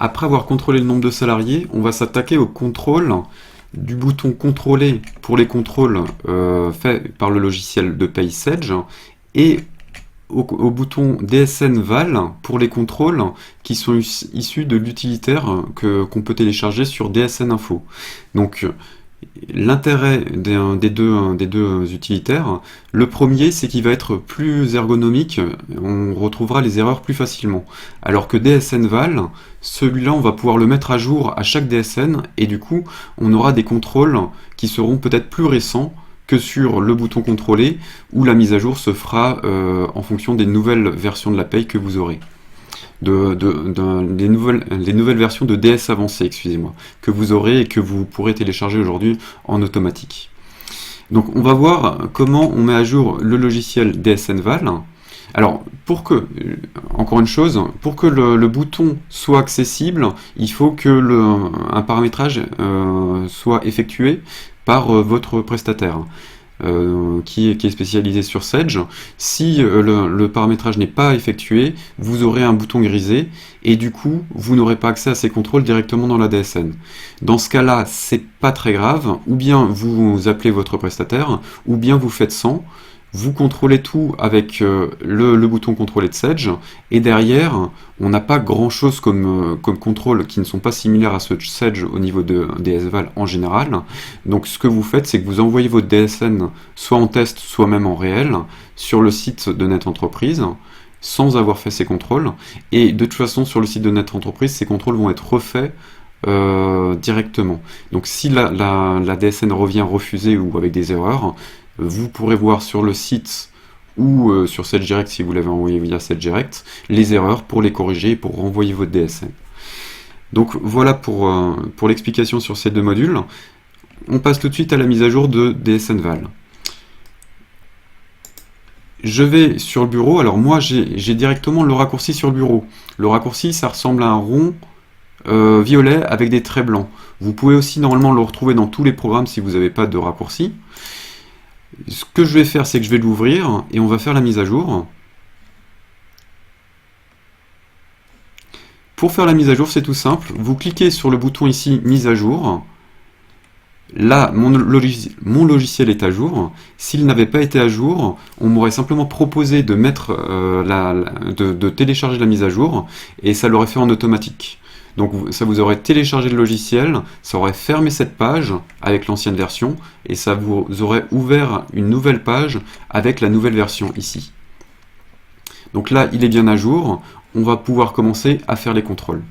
Après avoir contrôlé le nombre de salariés, on va s'attaquer au contrôle du bouton contrôler pour les contrôles faits par le logiciel de paye Sage et au bouton DSN Val pour les contrôles qui sont issus de l'utilitaire qu'on peut télécharger sur DSN Info. Donc l'intérêt des deux utilitaires, le premier c'est qu'il va être plus ergonomique, on retrouvera les erreurs plus facilement. Alors que DSN Val, celui-là on va pouvoir le mettre à jour à chaque DSN et du coup on aura des contrôles qui seront peut-être plus récents que sur le bouton contrôler où la mise à jour se fera en fonction des nouvelles versions de la paye que vous aurez. Les nouvelles versions de DS avancées, excusez-moi, que vous aurez et que vous pourrez télécharger aujourd'hui en automatique. Donc on va voir comment on met à jour le logiciel DSN Val. Alors, encore une chose, pour que le bouton soit accessible, il faut que un paramétrage soit effectué par votre prestataire qui est spécialisé sur Sage. Si le paramétrage n'est pas effectué, vous aurez un bouton grisé et du coup, vous n'aurez pas accès à ces contrôles directement dans la DSN. Dans ce cas-là, c'est pas très grave, ou bien vous appelez votre prestataire, ou bien vous faites sans. Vous contrôlez tout avec le bouton contrôler de Sage, et derrière, on n'a pas grand chose comme contrôle qui ne sont pas similaires à ceux de Sage au niveau de DSVal en général. Donc ce que vous faites, c'est que vous envoyez votre DSN soit en test, soit même en réel, sur le site de NetEntreprise, sans avoir fait ces contrôles, et de toute façon, sur le site de NetEntreprise, ces contrôles vont être refaits directement. Donc si la DSN revient refusée ou avec des erreurs, vous pourrez voir sur le site ou sur SageDirect si vous l'avez envoyé via SageDirect les erreurs pour les corriger et pour renvoyer votre DSN. Donc voilà pour l'explication sur ces deux modules. On passe tout de suite à la mise à jour de DSN Val. Je vais sur le bureau. Alors moi j'ai directement le raccourci sur le bureau. Le raccourci ça ressemble à un rond violet avec des traits blancs. Vous pouvez aussi normalement le retrouver dans tous les programmes si vous n'avez pas de raccourci. Ce que je vais faire, c'est que je vais l'ouvrir et on va faire la mise à jour. Pour faire la mise à jour, c'est tout simple. Vous cliquez sur le bouton ici, mise à jour. Là, mon logiciel est à jour. S'il n'avait pas été à jour, on m'aurait simplement proposé de de télécharger la mise à jour et ça l'aurait fait en automatique. Donc ça vous aurait téléchargé le logiciel, ça aurait fermé cette page avec l'ancienne version et ça vous aurait ouvert une nouvelle page avec la nouvelle version ici. Donc là, il est bien à jour, on va pouvoir commencer à faire les contrôles.